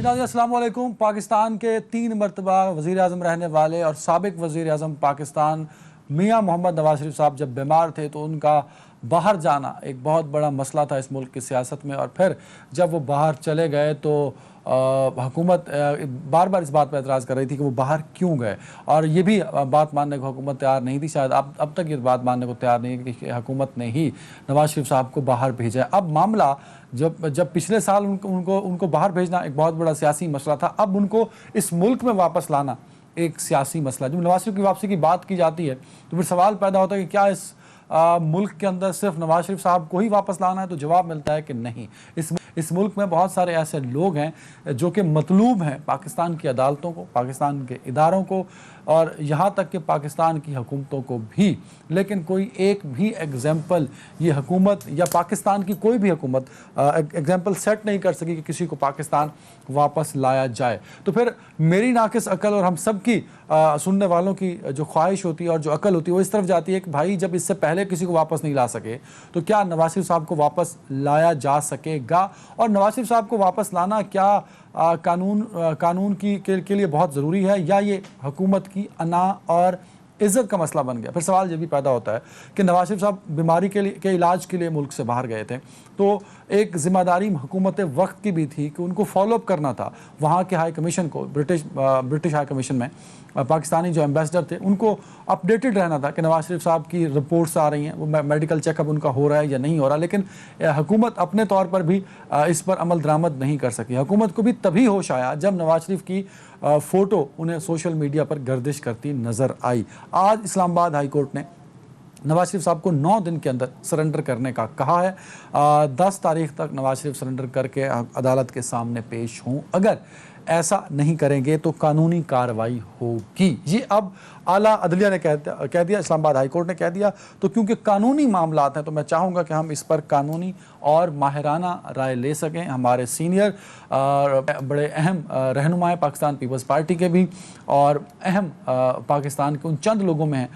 नाज़रीन अस्सलाम वालेकुम। पाकिस्तान के 3 मरतबा वज़ीर आज़म रहने वाले और साबिक वज़ीर आज़म पाकिस्तान मियाँ मोहम्मद नवाज शरीफ साहब जब बीमार थे तो उनका बाहर जाना एक बहुत बड़ा मसला था इस मुल्क की सियासत में। और फिर जब वो बाहर चले गए तो हुकूमत बार बार इस बात पर एतराज़ कर रही थी कि वो बाहर क्यों गए, और ये भी बात मानने को हुकूमत तैयार नहीं थी। शायद अब तक ये बात मानने को तैयार नहीं है कि हुकूमत ने ही नवाज शरीफ साहब को बाहर भेजा है। अब मामला जब पिछले साल उनको बाहर भेजना एक बहुत बड़ा सियासी मसला था, अब उनको इस मुल्क में वापस लाना एक सियासी मसला। जब नवाज शरीफ की वापसी की बात की जाती है तो फिर सवाल पैदा होता है कि क्या इस मुल्क के अंदर सिर्फ नवाज शरीफ साहब को ही वापस लाना है? तो जवाब मिलता है कि नहीं। इस मुल्क में बहुत सारे ऐसे लोग हैं जो कि मतलूब हैं पाकिस्तान की अदालतों को, पाकिस्तान के इदारों को और यहाँ तक कि पाकिस्तान की हुकूमतों को भी। लेकिन कोई एक भी एग्जाम्पल ये हुकूमत या पाकिस्तान की कोई भी हुकूमत एग्जाम्पल सेट नहीं कर सकी कि किसी को पाकिस्तान वापस लाया जाए। तो फिर मेरी नाकिस अकल और हम सब की सुनने वालों की जो ख्वाहिश होती है और जो अकल होती है वो इस तरफ जाती है कि भाई जब इससे पहले किसी को वापस नहीं ला सके तो क्या नवाज शरीफ साहब को वापस लाया जा सकेगा? और नवाज शरीफ साहब को वापस लाना क्या कानून के लिए बहुत ज़रूरी है, या ये हुकूमत की अना और इज़्ज़त का मसला बन गया? फिर सवाल ये भी पैदा होता है कि नवाज शरीफ साहब बीमारी के इलाज के लिए मुल्क से बाहर गए थे, तो एक जिम्मेदारी हुकूमत वक्त की भी थी कि उनको फॉलोअप करना था वहाँ के हाई कमीशन को, ब्रिटिश हाई कमीशन में पाकिस्तानी जो एम्बेसडर थे उनको अपडेटेड रहना था कि नवाज शरीफ साहब की रिपोर्ट्स आ रही हैं, वो मेडिकल चेकअप उनका हो रहा है या नहीं हो रहा। लेकिन हुकूमत अपने तौर पर भी इस पर अमल दरामद नहीं कर सकी। हुकूमत को भी तभी होश आया जब नवाज शरीफ की फ़ोटो उन्हें सोशल मीडिया पर गर्दिश करती नज़र आई। आज इस्लामाबाद हाई कोर्ट ने नवाज शरीफ साहब को 9 दिन के अंदर सरेंडर करने का कहा है। 10 तारीख तक नवाज शरीफ सरेंडर करके अदालत के सामने पेश हों। अगर ऐसा नहीं करेंगे तो कानूनी कार्रवाई होगी। ये अब आला अदलिया ने कह दिया, इस्लामाबाद हाई कोर्ट ने कह दिया। तो क्योंकि कानूनी मामलात हैं तो मैं चाहूँगा कि हम इस पर कानूनी और माहिराना राय ले सकें। हमारे सीनियर बड़े अहम रहनुमा हैं पाकिस्तान पीपल्स पार्टी के भी, और अहम पाकिस्तान के उन चंद लोगों में हैं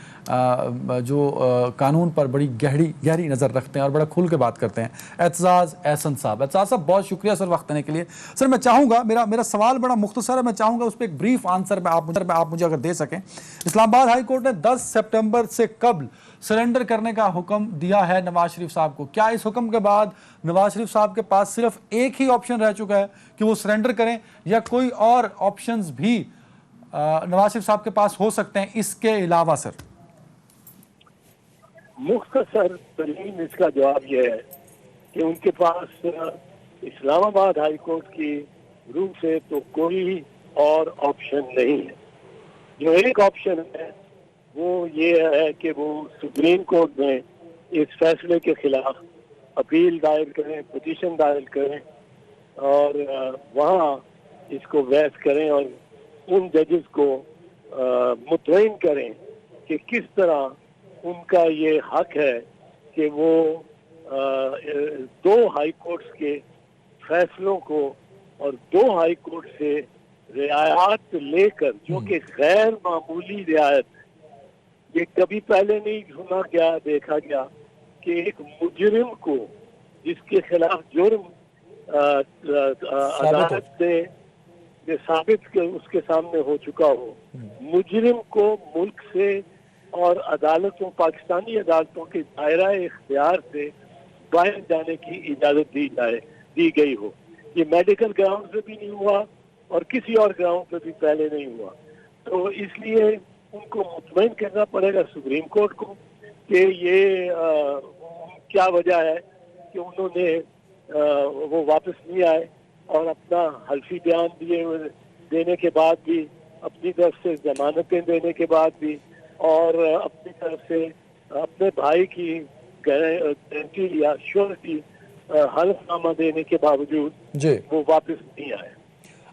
जो कानून पर बड़ी गहरी नज़र रखते हैं और बड़ा खुल के बात करते हैं। एतजाज़ एहसन साहब, एतजाज़ साहब बहुत शुक्रिया सर वक्त देने के लिए। सर मैं चाहूँगा, मेरा सवाल बड़ा मुख्तसर है, मैं चाहूँगा उस पर एक ब्रीफ आंसर में आप मुझे अगर दे सकें। इस्लामाबाद हाई कोर्ट ने 10 सितंबर से कबल सरेंडर करने का हुक्म दिया है नवाज शरीफ साहब को। क्या इस हुक्म के बाद नवाज शरीफ साहब के पास सिर्फ एक ही ऑप्शन रह चुका है कि वो सरेंडर करें, या कोई और ऑप्शंस भी नवाज शरीफ साहब के पास हो सकते हैं इसके अलावा? सर मुख्तसर तरीन इसका जवाब यह है कि उनके पास इस्लामाबाद हाई कोर्ट की रूह से तो कोई और ऑप्शन नहीं है। जो एक ऑप्शन है वो ये है कि वो सुप्रीम कोर्ट में इस फैसले के खिलाफ अपील दायर करें, पिटीशन दायर करें और वहाँ इसको बहस करें और उन जजेस को मुतमईन करें कि किस तरह उनका ये हक है कि वो 2 हाई कोर्ट्स के फैसलों को और 2 हाई कोर्ट से रियायत लेकर, जो कि गैर मामूली रियायत, ये कभी पहले नहीं सुना गया, देखा गया कि एक मुजरिम को जिसके खिलाफ जुर्म अदालत से साबित उसके सामने हो चुका हो, मुजरिम को मुल्क से और अदालतों, पाकिस्तानी अदालतों के दायरा इख्तियार से बाहर जाने की इजाजत दी गई हो। ये मेडिकल ग्राउंड पे भी नहीं हुआ और किसी और ग्राउंड पे भी पहले नहीं हुआ। तो इसलिए उनको मुतमईन करना पड़ेगा सुप्रीम कोर्ट को कि ये क्या वजह है कि उन्होंने वो वापस नहीं आए और अपना हल्फी बयान देने के बाद भी, अपनी तरफ से जमानतें देने के बाद भी और अपनी तरफ से अपने भाई की गारंटी या श्योरिटी हल्फनामा देने के बावजूद वो वापस नहीं आए।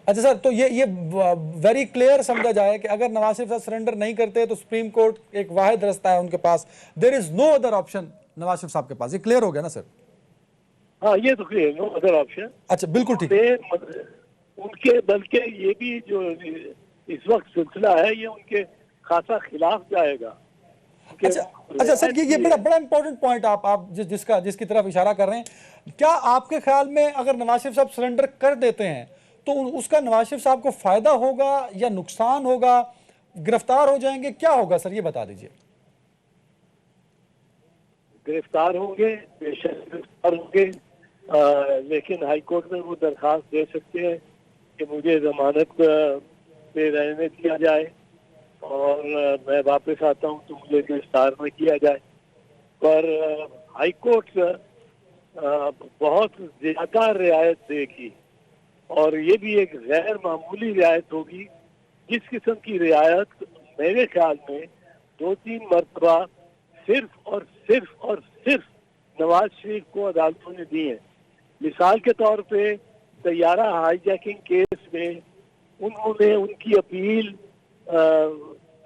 अच्छा सर, तो ये वेरी क्लियर समझा जाए कि अगर नवाज शरीफ साहब सरेंडर नहीं करते तो सुप्रीम कोर्ट एक वाहिद रास्ता है उनके पास, there is no other option Nawaz Sharif साहब के पास। ये क्लियर हो गया ना सर? हाँ, ये तो क्लियर, नो अदर ऑप्शन। अच्छा, बिल्कुल ठीक। उनके बल्कि ये भी जो इस वक्त सिलसिला है ये उनके खासा खिलाफ जाएगा। अच्छा सर, ये बड़ा इंपॉर्टेंट पॉइंट आप जिसकी तरफ इशारा कर रहे हैं। क्या आपके ख्याल में अगर नवाज शरीफ साहब सरेंडर कर देते हैं तो उसका नवाज शरीफ साहब को फायदा होगा या नुकसान होगा, गिरफ्तार हो जाएंगे, क्या होगा सर, ये बता दीजिए। गिरफ्तार होंगे, बेशक गिरफ्तार होंगे, लेकिन हाईकोर्ट में वो दरखास्त दे सकते हैं कि मुझे जमानत पे रहने दिया जाए और मैं वापस आता हूँ तो मुझे गिरफ्तार न किया जाए। पर हाईकोर्ट बहुत ज्यादा रियायत देगी और ये भी एक गैर मामूली रियायत होगी, जिस किस्म की रियायत मेरे ख्याल में 2-3 मरतबा सिर्फ नवाज शरीफ को अदालतों ने दी है। मिसाल के तौर पे तैयारा हाईजैकिंग केस में उन्होंने उनकी अपील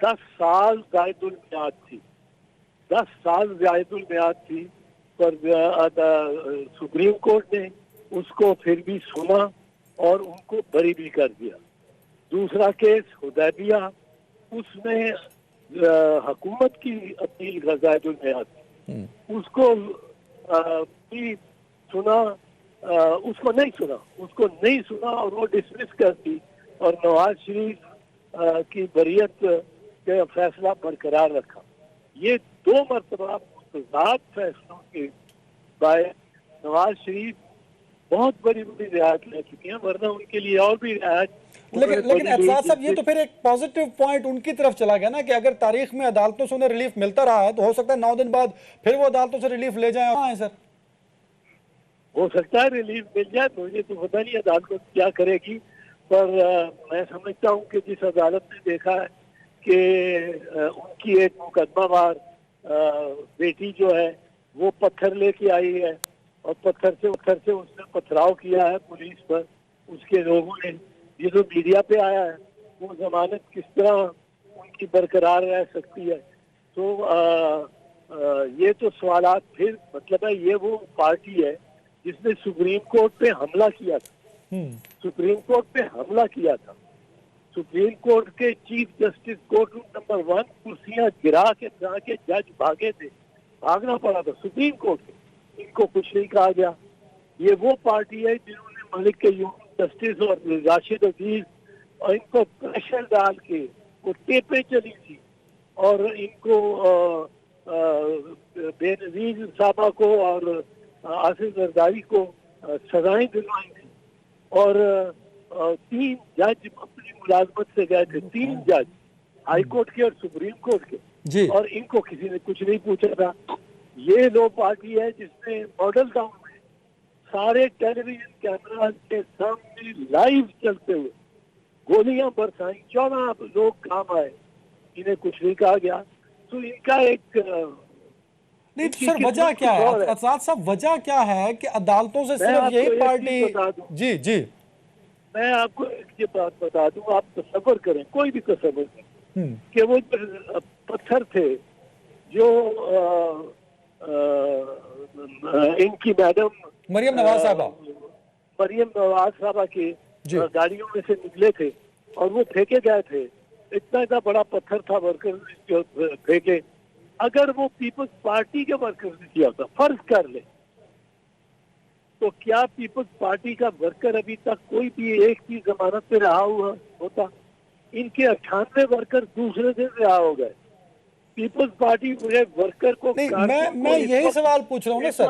10 साल जायदुल मियाद थी, 10 साल जायदुल मियाद थी, पर सुप्रीम कोर्ट ने उसको फिर भी सुना और उनको बरी भी कर दिया। दूसरा केस हुदैबिया, उसमें हुकूमत की अपील जायदुल मियाद, उसको भी सुना, उसको नहीं सुना और वो डिसमिस कर दी और नवाज शरीफ की बरियत का फैसला बरकरार रखा। ये 2 मरतबा मुतजाद फैसलों के बाद नवाज शरीफ बहुत बड़ी रियायत ले चुके हैं, वरना उनके लिए और भी रियायत। लेकिन एतजाज साहब, ये तो फिर एक पॉजिटिव पॉइंट उनकी तरफ चला गया ना कि अगर तारीख में अदालतों से उन्हें रिलीफ मिलता रहा है तो हो सकता है 9 दिन बाद फिर वो अदालतों से रिलीफ ले जाए। हाँ सर, हो सकता है रिलीफ मिल जाए, मुझे तो पता नहीं अदालत क्या करेगी, पर मैं समझता हूँ कि जिस अदालत ने देखा है कि उनकी एक मुकदमावार बेटी जो है वो पत्थर लेके आई है और पत्थर से उसने पथराव किया है पुलिस पर, उसके लोगों ने, ये जो मीडिया पे आया है, वो जमानत किस तरह उनकी बरकरार रह सकती है। तो ये तो सवालात, फिर मतलब है ये वो पार्टी है जिसने सुप्रीम कोर्ट पे हमला किया था, सुप्रीम कोर्ट पे हमला किया था। सुप्रीम कोर्ट के chief justice court room number 1 कुर्सियां गिरा के जज भागे थे, भागना पड़ा था सुप्रीम कोर्ट के, इनको कुछ नहीं कहा गया। ये वो पार्टी है जिन्होंने मलिक के जस्टिस और राशिद अजीज और इनको प्रेशर डाल के वो टेपें चली थी और इनको बेनजीर साहबा को और आसिफ जरदारी को सजाएं दिलवाई थी और 3 जज अपनी मुलाजमत से गए थे, 3 जज हाई कोर्ट के और सुप्रीम कोर्ट के जी। और इनको किसी ने कुछ नहीं पूछा था। ये लो पार्टी है जिसने मॉडल टाउन में सारे टेलीविजन कैमरा के सामने लाइव चलते हुए गोलियां बरसाई, 14 लोग काम आए, इन्हें कुछ नहीं कहा गया। तो इनका एक नहीं तो सर वजह क्या है एतजाज साहब, वजह क्या है कि अदालतों से सिर्फ यही पार्टी। जी जी, मैं आपको एक बात बता दूं, आप तसव्वुर करें, कोई भी तसव्वुर करें कि वो पत्थर थे जो इनकी मैडम मरियम नवाज साहबा की गाड़ियों में से निकले थे और वो फेंके गए थे। इतना बड़ा पत्थर था, वर्कर जो फेंके, अगर वो पीपल्स पार्टी के वर्कर ने किया था, फर्ज कर ले, तो क्या पीपल्स पार्टी का वर्कर अभी तक कोई भी एक भी जमानत पे रहा हुआ होता? इनके 98 वर्कर दूसरे दिन रहा हो गए। पीपल्स पार्टी पूरे वर्कर को नहीं, मैं यही सवाल पूछ रहा हूँ ना सर,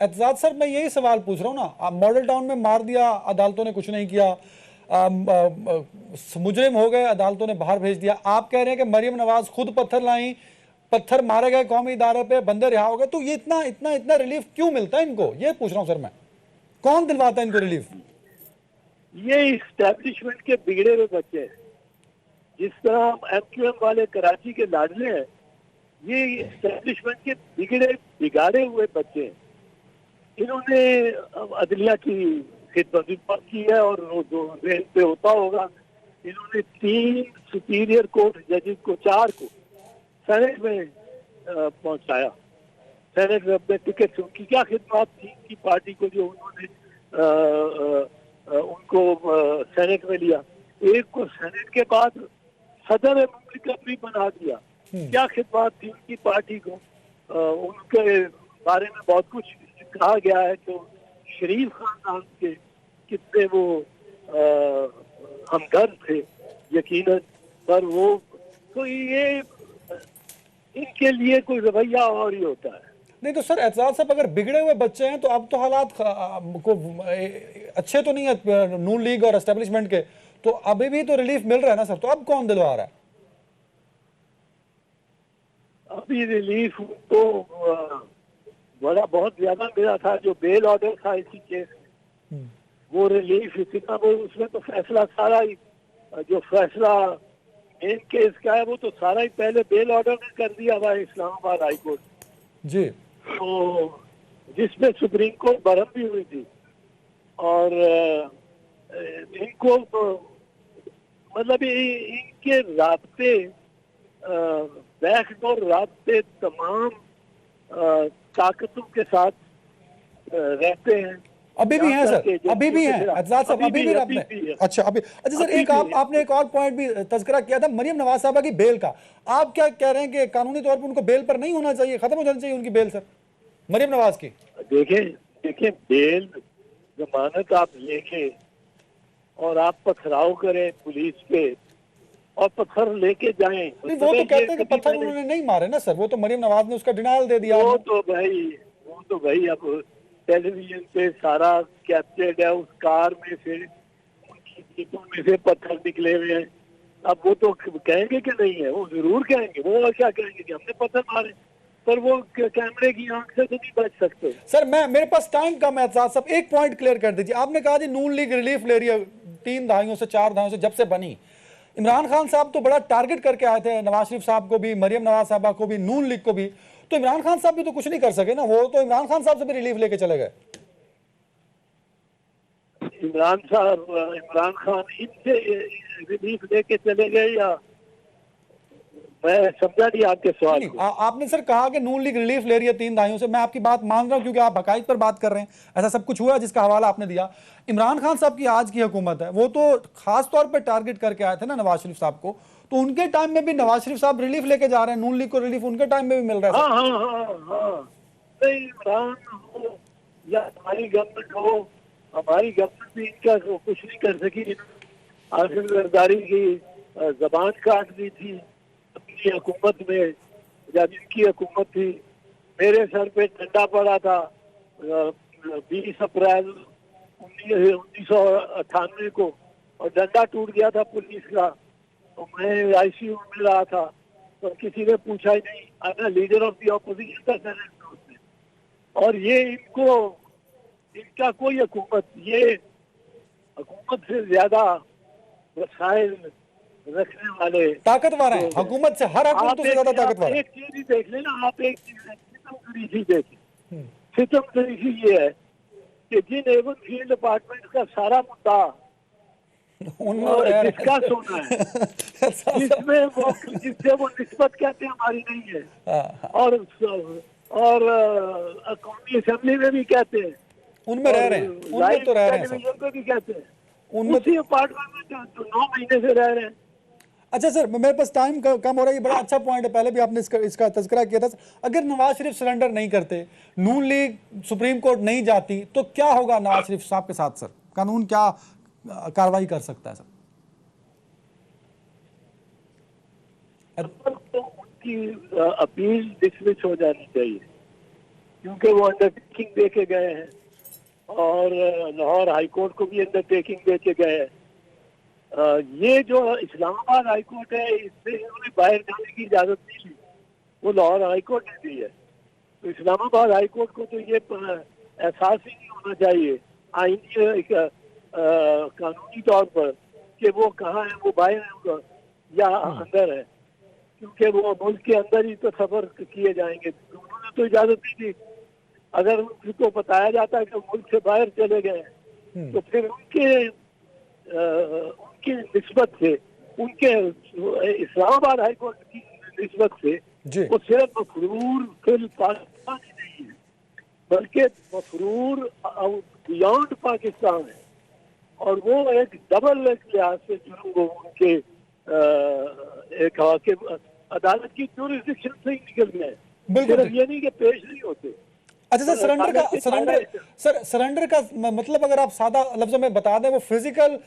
एतजाज सर मैं यही सवाल पूछ रहा हूँ ना। मॉडल टाउन में मार दिया, अदालतों ने कुछ नहीं किया, मुजरिम हो गए, अदालतों ने बाहर भेज दिया। आप कह रहे हैं कि मरियम नवाज खुद पत्थर लाई, पत्थर मारे गए कौमी इदारे पे, बंदे रिहा हो गए, तो ये इतना इतना इतना रिलीफ क्यों मिलता है इनको, ये पूछ रहा हूँ सर मैं, कौन दिलवाता है इनको रिलीफ? ये इस्टेब्लिशमेंट के बिगड़े हुए बच्चे हैं, जिस तरह एमक्यूएम वाले कराची के लाडले हैं, ये इस्टेब्लिशमेंट के बिगाड़े हुए बच्चे हैं। इन्होंने अदलिया की खिदमत की है और जो रेल पे होता होगा, इन्होंने 3 सुपीरियर कोर्ट जजेस को, 4 को सेनेट में पहुंचाया। सेनेट में अपने टिकट से उनकी क्या खिदमत थी कि पार्टी को जो उन्होंने उनको सेनेट में लिया, एक को सेनेट के बाद सदर मुमलिकत भी बना दिया। क्या खिदमत थी उनकी पार्टी को? उनके बारे में बहुत कुछ कहा गया है कि शरीफ खानदान के कितने वो हमदर्द थे यकीनन, पर वो तो ये इनके लिए कोई रवैया और ही होता है। नहीं तो सर एतजाज साहब, अगर बिगड़े हुए बच्चे हैं तो अब तो हालात को अच्छे तो नहीं है नून लीग और एस्टेब्लिशमेंट के, तो अभी भी तो रिलीफ मिल रहा है ना सर, तो अब कौन दिलवा रहा है? अभी रिलीफ तो बड़ा बहुत ज्यादा मिला था। जो बेल ऑर्डर था इसी केस में, वो रिलीफ इतना, वो उसमें तो फैसला सारा ही, जो फैसला मेन केस का है वो तो सारा ही पहले बेल ऑर्डर ने कर दिया हुआ है इस्लामाबाद हाई कोर्ट, जी तो जिसमें सुप्रीम कोर्ट बरहम भी हुई थी। और इनको मतलब इनके रास्ते बैकडोर रास्ते तमाम ताकतों के साथ रहते हैं। अभी भी हैं सर, जो अभी भी हैं एतजाज साहब, अभी भी अभी आपने भी है। अच्छा अभी अच्छा सर, अभी एक भी आपने एक और पॉइंट भी तज़किरा किया था मरियम नवाज साहबा की बेल का। आप क्या कह रहे हैं कि कानूनी तौर पर उनको बेल पर नहीं होना चाहिए, खत्म हो जानी चाहिए उनकी बेल सर, मरियम नवाज की? देखें बेल जमानत आप लेके और आप पथराव करें पुलिस पे और पत्थर लेके जाएं, नहीं वो तो कहते हैं कि पत्थर उन्होंने नहीं मारे ना सर, वो तो मरियम नवाज ने उसका डिनायल दे दिया। वो तो भाई अब टेलीविजन पे सारा कैप्चर्ड है, उस कार में से उनकी सीटों में से पत्थर निकले हुए हैं। अब वो तो कहेंगे कि नहीं है, वो जरूर कहेंगे। वो और क्या कहेंगे कि हमने पत्थर मारे, पर वो कैमरे की आंख से तो नहीं बच सकते। सर मेरे पास टाइम कम है एतजाज साहब, एक पॉइंट क्लियर कर दीजिए। आपने कहा जी नून लीग रिलीफ ले रही है 3 दहाइयों से 4 दहाइयों से जब से बनी। इमरान खान साहब तो बड़ा टारगेट करके आए थे नवाज शरीफ साहब को भी, मरियम नवाज साहबा को भी, नून लीग को भी, तो इमरान खान साहब भी तो कुछ नहीं कर सके ना, वो तो इमरान खान साहब से भी रिलीफ लेके चले गए। इमरान खान इनसे रिलीफ लेके चले गए, या मैं समझा नहीं आपके सवाल को। आपने सर कहा कि नून लीग रिलीफ ले रही है 3 दहाइयों से, मैं आपकी बात मान रहा हूं क्योंकि आप हकाइक पर बात कर रहे हैं, ऐसा सब कुछ हुआ जिसका हवाला आपने दिया। इमरान खान साहब की आज की हुकूमत है, वो तो खास तौर पर टारगेट करके आए थे ना नवाज शरीफ साहब को, तो उनके टाइम में भी नवाज शरीफ साहब रिलीफ लेके जा रहे हैं, नून लीग को रिलीफ उनके टाइम में भी मिल रहा है। हाँ। नहीं, इमरान हो या हमारी गवर्नमेंट हो, हमारी गवर्नमेंट भी इनका कुछ नहीं कर सकी। आखिर जरदारी की जबान काट दी थी अपनी हुकूमत में, जब इनकी हुकूमत थी। मेरे सर पे डंडा पड़ा था 20 अप्रैल 1998 को, और डंडा टूट गया था पुलिस का, तो मैं आईसीयू में रहा था, तो किसी ने पूछा ही नहीं। अगर लीडर ऑफ द ऑपोजिशन का सेनेटर उसने, और ये इनका कोई ये हुकूमत से ज्यादा वसाइल रखने वाले ताकतवर हैं, हुकूमत से हर हुकूमतों से ज्यादा ताकतवर है। एक चीज ही देख लेना आप, एक चीज सितम तरीफी देखें। सितम तरीफी ये है कि जिन एवन फील्ड डिपार्टमेंट का सारा मुद्दा जिसका सोना है, जिससे वो निस्बत कहते हैं हमारी नहीं है, और कौमी असेंबली में भी कहते हैं, उनमें रह रहे हैं, उनमें तो रह रहे हैं, टेलीविजन पे भी कहते हैं, उनमें उसी अपार्टमेंट में तो 9 महीने से रह रहे हैं। अच्छा सर, मेरे पास टाइम कम हो रहा है, ये बड़ा अच्छा पॉइंट है, पहले भी आपने इसका तज़किरा किया था। अगर नवाज शरीफ सरेंडर नहीं करते, नून लीग सुप्रीम कोर्ट नहीं जाती, तो क्या होगा नवाज शरीफ साहब के साथ सर? कानून क्या कार्रवाई कर सकता है सर? तो उनकी अपील डिसमिस हो जानी चाहिए, क्योंकि वो अंडरटेकिंग दे के गए हैं, और लाहौर हाई कोर्ट को भी अंडरटेकिंग दे के गए हैं। ये जो इस्लामाबाद हाई कोर्ट है, इससे उन्हें बाहर जाने की इजाजत नहीं ली, वो लाहौर हाई कोर्ट ने दी है। तो इस्लामाबाद हाई कोर्ट को तो ये एहसास ही नहीं होना चाहिए आईनी कानूनी तौर पर कि वो कहाँ है, वो बाहर है या अंदर है, क्योंकि वो मुल्क के अंदर ही तो सफर किए जाएंगे। उन्होंने तो इजाजत नहीं दी। अगर उनको बताया जाता है कि मुल्क से बाहर चले गए, तो फिर उनकी निस्बत से, उनके इस्लामाबाद हाई कोर्ट की निस्बत से, वो सिर्फ मफरूर फिल पाकिस्तान ही नहीं है, बल्कि मफरूर बियॉन्ड पाकिस्तान है, और वो एक डबल लिहाज से जुर्म वो उनके एक अदालत की जुरिस्डिक्शन से ही निकल गए। सिर्फ ये नहीं कि पेश नहीं होते, अच्छा सर, सरेंडर का मतलब अगर आप सादा लफ्जों में बता दें, वो फिजिकल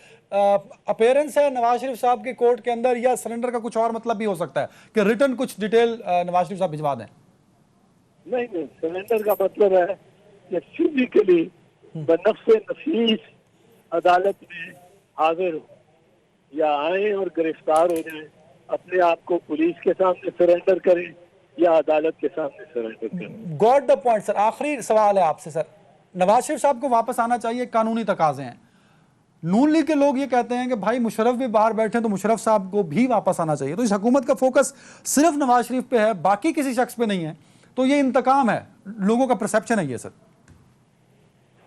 अपीयरेंस है नवाज शरीफ साहब के कोर्ट के अंदर, या सरेंडर का कुछ और मतलब भी हो सकता है कि रिटर्न कुछ डिटेल नवाज शरीफ साहब भिजवा दें? नहीं नहीं, सरेंडर का मतलब है कि फिजिकली बनफ्से नफीस अदालत में हाजिर हो, या आए और गिरफ्तार हो जाए, अपने आप को पुलिस के सामने सरेंडर करें या अदालत के सामने सरेंडर करें। Got the point sir. आखिरी सवाल है आपसे सर, नवाज शरीफ साहब को वापस आना चाहिए, कानूनी तकाजे हैं। नून लीग के लोग ये कहते हैं कि भाई मुशर्रफ भी बाहर बैठे तो मुशर्रफ साहब को भी वापस आना चाहिए। तो इस हुकूमत का फोकस सिर्फ नवाज शरीफ पे है, बाकी किसी शख्स पे नहीं है, तो ये इंतकाम है, लोगों का परसेप्शन है ये सर।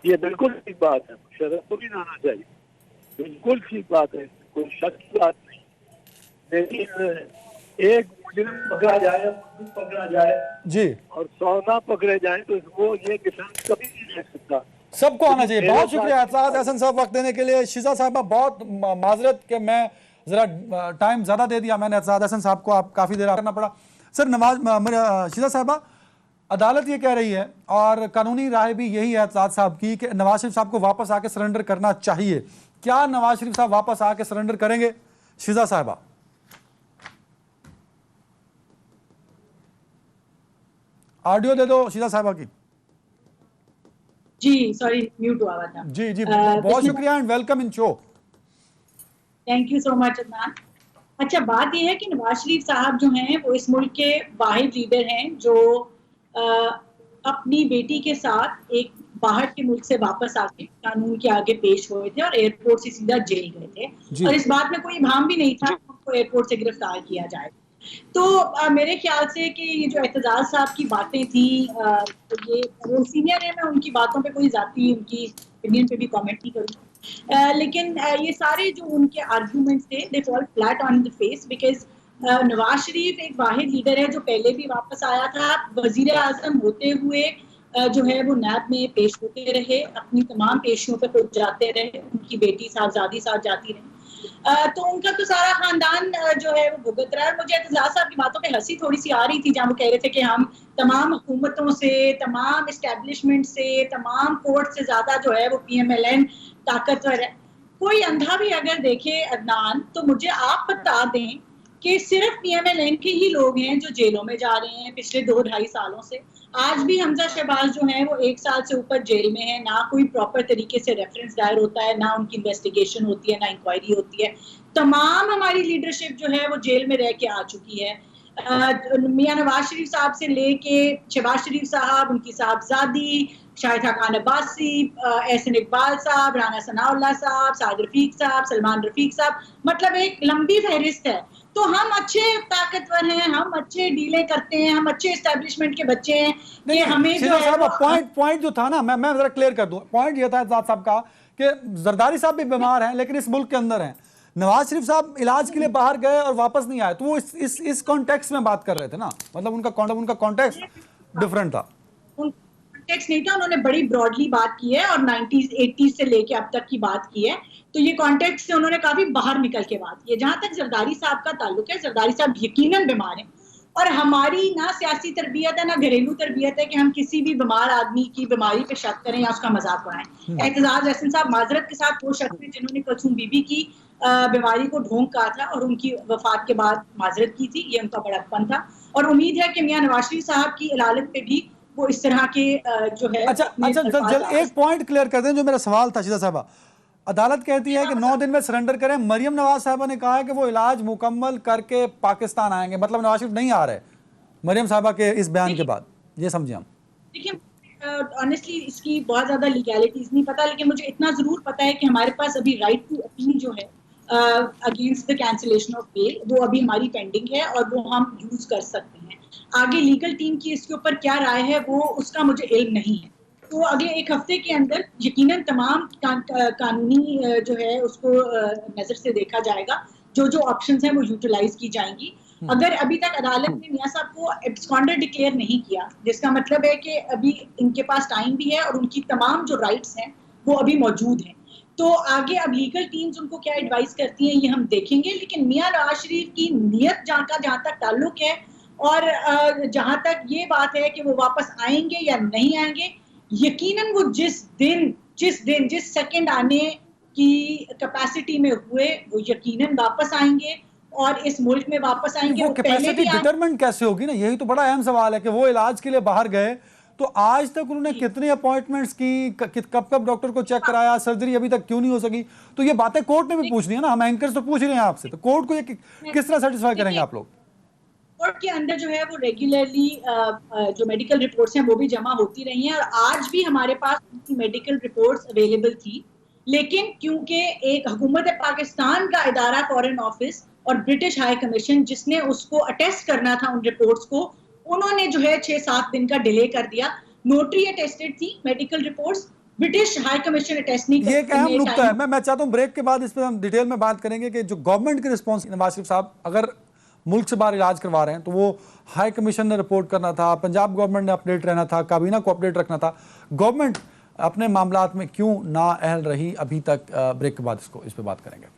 ये बिल्कुल ठीक बात है, मुशर्रफ को भी आना चाहिए, बिल्कुल ठीक बात है, कोई शक की बात नहीं। लेकिन एक मुजरिम पकड़ा जाए, मुजरिम पकड़ा जाए जी, और 100 ना पकड़े जाए तो वो ये डिफेंस कभी नहीं ले सकता। सबको आना चाहिए। बहुत शुक्रिया एतजाज अहसन साहब वक्त देने के लिए। शिजा साहबा, बहुत माजरत कि मैं जरा टाइम ज्यादा दे दिया मैंने एतजाज अहसन साहब को, आप काफी देर करना पड़ा सर। शिजा साहबा, अदालत ये कह रही है और कानूनी राय भी यही है एतजाज साहब की कि नवाज शरीफ साहब को वापस आके सरेंडर करना चाहिए। क्या नवाज शरीफ साहब वापस आके सरेंडर करेंगे? शिजा साहबा, ऑडियो दे दो शिजा साहबा की। जी सॉरी, म्यूट हुआ था। जी जी, बहुत शुक्रिया and welcome in show. Thank you so much Adnan. अच्छा, बात यह है कि नवाज शरीफ साहब जो हैं वो इस मुल्क के वाहिद लीडर हैं जो अपनी बेटी के साथ एक बाहर के मुल्क से वापस आके कानून के आगे पेश हुए थे और एयरपोर्ट से सीधा जेल गए थे, और इस बात में कोई इबाम भी नहीं था कि उनको एयरपोर्ट से गिरफ्तार किया जाए। तो मेरे ख्याल से कि ये जो एतजाज साहब की बातें थी, ये वो सीनियर है, मैं उनकी बातों पे कोई जाती उनकी ओपिनियन पे भी कमेंट नहीं करूँगी, लेकिन ये सारे जो उनके आर्ग्यूमेंट्स थे they fall flat on the face, because Nawaz Sharif एक वाहिद लीडर है जो पहले भी वापस आया था, वजीर आजम होते हुए जो है वो नैब में पेश होते रहे, अपनी तमाम पेशियों पे खुद जाते रहे, उनकी बेटी साहबजादी साथ जाती रही, तो उनका तो सारा खानदान जो है वो भुगत रहा है। मुझे एतजाज साहब की बातों पे हंसी थोड़ी सी आ रही थी जहाँ वो कह रहे थे कि हम तमाम हुकूमतों से, तमाम इस्टेब्लिशमेंट से, तमाम कोर्ट से ज्यादा जो है वो PMLN ताकतवर है। कोई अंधा भी अगर देखे अदनान, तो मुझे आप बता दें कि सिर्फ PMLN के ही लोग हैं जो जेलों में जा रहे हैं पिछले 2-2.5 सालों से। आज भी हमजा शहबाज जो है वो 1 साल से ऊपर जेल में है, ना कोई प्रॉपर तरीके से रेफरेंस दायर होता है, ना उनकी इन्वेस्टिगेशन होती है, ना इंक्वायरी होती है। तमाम हमारी लीडरशिप जो है वो जेल में रह के आ चुकी है। मियां नवाज शरीफ साहब से लेके शहबाज शरीफ साहब, उनकी साहबजादी शाहिदा खान अब्बासी, एहसन इकबाल साहब, राना सनाउल्लाह साहब, साद रफीक साहब, सलमान रफीक साहब, मतलब एक लंबी फहरिस्त है। तो हम अच्छे ताकतवर हैं, हम अच्छे डीलें करते हैं, हम अच्छे एस्टेब्लिशमेंट के बच्चे हैं कि हमें जो है पॉइंट जो था ना, मैं जरा क्लियर कर दूं। पॉइंट ये था साहब का कि जरदारी साहब भी बीमार हैं लेकिन इस मुल्क के अंदर हैं, नवाज शरीफ साहब इलाज के लिए बाहर गए और वापस नहीं आए, तो वो इस कॉन्टेक्स्ट में बात कर रहे थे ना, मतलब उनका कॉन्टेक्स्ट डिफरेंट था। कॉन्टेक्स्ट नहीं था, उन्होंने बड़ी ब्रॉडली बात की है और 90s 80s से लेके अब तक की बात की है, तो ये कॉन्टेक्स्ट से उन्होंने काफी बाहर निकल के बात की है। जहां तक जरदारी साहब का ताल्लुक है, जरदारी साहब यकीनन बीमार हैं, और हमारी ना सियासी तरबियत है ना घरेलू तरबियत है कि हम किसी भी बीमार आदमी की बीमारी पे शक करें या उसका मजाक बनाएं। एतजाज अहसन साहब माजरत के साथ वो शख्स थे जिन्होंने कलसूम बीबी की बीमारी को ढोंग कहा था और उनकी वफात के बाद माजरत की थी, ये उनका बड़प्पन था, और उम्मीद है कि मियां नवाज शरीफ साहब की इलालत पे भी वो इस तरह के जो है। अच्छा, एक पॉइंट क्लियर कर दें जो मेरा सवाल था शिजा साहबा। अदालत कहती है कि 9 दिन में सरेंडर करें। मरियम नवाज साहबा ने कहा है कि वो इलाज मुकम्मल करके पाकिस्तान आएंगे, मतलब नवाज शरीफ नहीं आ रहे मरियम साहबा के इस बयान के बाद, ये समझिए हम। देखिए ऑनेस्टली इसकी बहुत ज्यादा लीगैलिटीज नहीं पता, लेकिन मुझे इतना जरूर पता है कि हमारे पास अभी राइट टू अपील जो है against the cancellation of bail, वो अभी हमारी पेंडिंग है और वो हम यूज कर सकते हैं। आगे लीगल टीम की इसके ऊपर क्या राय है वो उसका मुझे इल्म नहीं है, तो अगले 1 हफ्ते के अंदर यकीनन तमाम कानूनी जो है उसको नजर से देखा जाएगा, जो जो ऑप्शंस हैं वो यूटिलाइज की जाएंगी। अगर अभी तक अदालत ने मियां साहब को एब्सकॉन्डर डिक्लेयर नहीं किया, जिसका मतलब है कि अभी इनके पास टाइम भी है और उनकी तमाम जो राइट्स हैं वो अभी मौजूद हैं, तो आगे अब लीगल टीम्स उनको क्या एडवाइस करती हैं ये हम देखेंगे। लेकिन मियां नवाज शरीफ की नीयत जहाँ तक ताल्लुक है और जहां तक ये बात है कि वो वापस आएंगे या नहीं आएंगे, यकीनन वो जिस सेकंड आने की कैपेसिटी में हुए, वो यकीनन वापस आएंगे और इस मुल्क में वापस आएंगे। वो वो पहले कैपेसिटी भी डिटरमिन कैसे होगी ना, यही तो बड़ा अहम सवाल है कि वो इलाज के लिए बाहर गए तो आज तक उन्होंने कितनी अपॉइंटमेंट्स की, कब कब डॉक्टर को चेक कराया, सर्जरी अभी तक क्यों नहीं हो सकी? तो ये बातें कोर्ट ने भी पूछनी है ना, हम एंकर्स तो पूछ रहे हैं आपसे, तो कोर्ट को ये किस तरह सेटिस्फाई करेंगे आप लोग? कोर्ट के अंदर जो है वो रेगुलरली जो मेडिकल रिपोर्ट्स हैं वो भी जमा होती रही हैं, और आज भी हमारे पास उनकी मेडिकल रिपोर्ट्स अवेलेबल थी। लेकिन क्योंकि एक हुकूमत पाकिस्तान का इदारा फॉरेन ऑफिस और ब्रिटिश हाई कमीशन जिसने उसको अटेस्ट करना था उन रिपोर्ट्स को, उन्होंने जो है 6-7 दिन का डिले कर दिया। नोटरी अटेस्टेड थी medical reports, British high commission attest नहीं। ये एक अहम नुकता है। मैं चाहता हूं ब्रेक के बाद इस पर हम डिटेल में बात करेंगे कि जो गवर्नमेंट के रिस्पॉन्स, नवाज शरीफ साहब अगर मुल्क से बाहर इलाज करवा रहे हैं तो वो हाई कमीशन ने रिपोर्ट करना था, पंजाब गवर्नमेंट ने अपडेट रहना था, काबीना को अपडेट रखना था। गवर्नमेंट अपने मामलात में क्यों ना अहल रही अभी तक? ब्रेक के बाद इस पर बात करेंगे।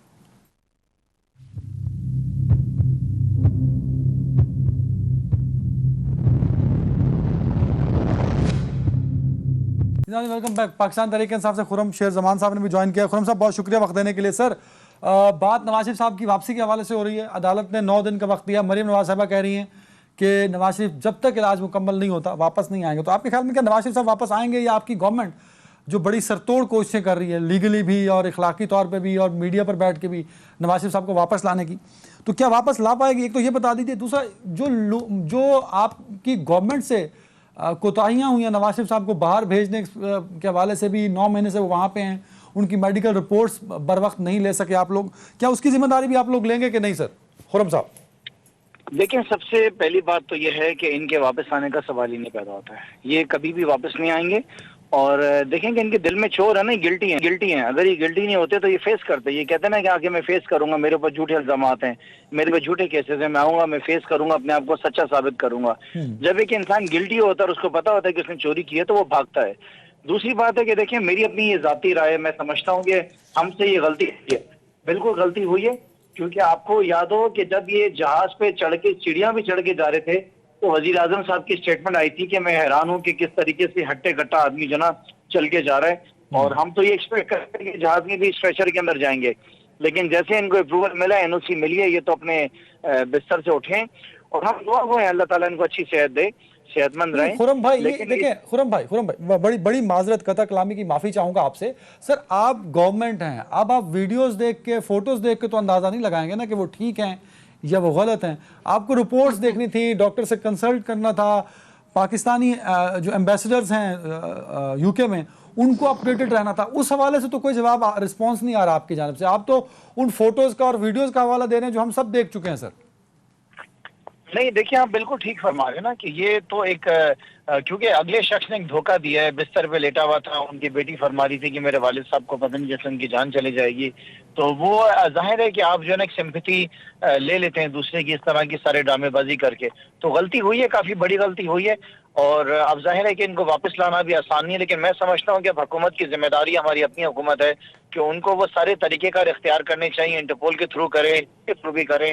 Welcome back. पाकिस्तान तहरीक इंसाफ से खुरम शेर जमान साहब ने भी ज्वाइन किया। खुरम साहब बहुत शुक्रिया वक्त देने के लिए। सर, बात नवाज शरीफ साहब की वापसी के हवाले से हो रही है। अदालत ने 9 दिन का वक्त दिया। मरीम नवाज साहबा कह रही हैं कि नवाज शरीफ जब तक इलाज मुकम्मल नहीं होता वापस नहीं आएंगे। तो आपके ख्याल में क्या नवाज शरीफ साहब वापस आएंगे, या आपकी गवर्नमेंट जो बड़ी सरतोड़ कोशिशें कर रही है लीगली भी और इखलाकी तौर पर भी और मीडिया पर बैठ के भी नवाज शरीफ साहब को वापस लाने की, तो क्या वापस ला पाएगी? एक तो ये बता दीजिए। दूसरा, जो आपकी गवर्नमेंट से कोताहियाँ हुई हैं नवाज शरीफ साहब को बाहर भेजने के हवाले से भी, 9 महीने से वो वहाँ पे हैं, उनकी मेडिकल रिपोर्ट्स बर वक्त नहीं ले सके आप लोग, क्या उसकी जिम्मेदारी भी आप लोग लेंगे कि नहीं सर? खुरम साहब देखिए, सबसे पहली बात तो यह है कि इनके वापस आने का सवाल ही नहीं पैदा होता है। ये कभी भी वापस नहीं आएंगे। और देखेंगे इनके दिल में चोर है ना, गिल्टी है। अगर ये गिल्टी नहीं होते तो ये फेस करते। ये कहते हैं ना कि आगे मैं फेस करूंगा, मेरे ऊपर झूठे इल्जामात हैं, मेरे पे झूठे केसेस हैं, मैं आऊंगा, मैं फेस करूंगा, अपने आप को सच्चा साबित करूंगा। जब एक इंसान गिल्टी होता है और उसको पता होता है कि उसने चोरी की है तो वो भागता है। दूसरी बात है कि देखिए, मेरी अपनी ये जाती राय है, मैं समझता हूँ कि हमसे ये गलती हुई है, बिल्कुल गलती हुई है। क्योंकि आपको याद हो कि जब ये जहाज पे चढ़ के, चिड़िया भी चढ़ के जा रहे थे, तो वजीर आजम साहब की स्टेटमेंट आई थी कि मैं हैरान हूं कि किस तरीके से हट्टे कट्टा आदमी जो ना चल के जा रहा है, और हम तो ये एक्सपेक्ट करते हैं कि जहाज में भी स्ट्रेचर के अंदर जाएंगे। लेकिन जैसे इनको अप्रूवल मिला, एनओसी मिली है, ये तो अपने बिस्तर से उठे और हम दुआ हुए हैं अल्लाह ताला इनको अच्छी सेहत दे, सेहतमंद रहे। खुरम भाई, ये देखिए खुरम भाई बड़ी बड़ी माजरत, कथा कलामी की माफी चाहूंगा आपसे। सर, आप गवर्नमेंट हैं, अब आप वीडियोस देख के, फोटोज देख के तो अंदाजा नहीं लगाएंगे ना कि वो ठीक हैं या वो गलत हैं। आपको रिपोर्ट्स देखनी थी, डॉक्टर से कंसल्ट करना था, पाकिस्तानी जो एम्बेसडर्स हैं यूके में उनको अपडेटेड रहना था। उस हवाले से तो कोई जवाब, रिस्पॉन्स नहीं आ रहा आपकी जानब से। आप तो उन फोटोज का और वीडियोज का हवाला दे रहे हैं जो हम सब देख चुके हैं सर। नहीं, देखिए, आप बिल्कुल ठीक फरमा रहे हैं ना कि ये तो एक क्योंकि अगले शख्स ने एक धोखा दिया है। बिस्तर पे लेटा हुआ था, उनकी बेटी फरमा रही थी कि मेरे वालिद साहब को पता नहीं जैसे उनकी जान चली जाएगी। तो वो जाहिर है कि आप जो है ना एक सिंपैथी ले लेते हैं दूसरे की, इस तरह की सारे ड्रामेबाजी करके। तो गलती हुई है, काफी बड़ी गलती हुई है। और अब जाहिर है कि इनको वापस लाना भी आसान नहीं है। लेकिन मैं समझता हूँ कि अब हुकूमत की जिम्मेदारी, हमारी अपनी हुकूमत है कि उनको वो सारे तरीकेकार इख्तियार करने चाहिए, इंटरपोल के थ्रू करें, के थ्रू भी करें।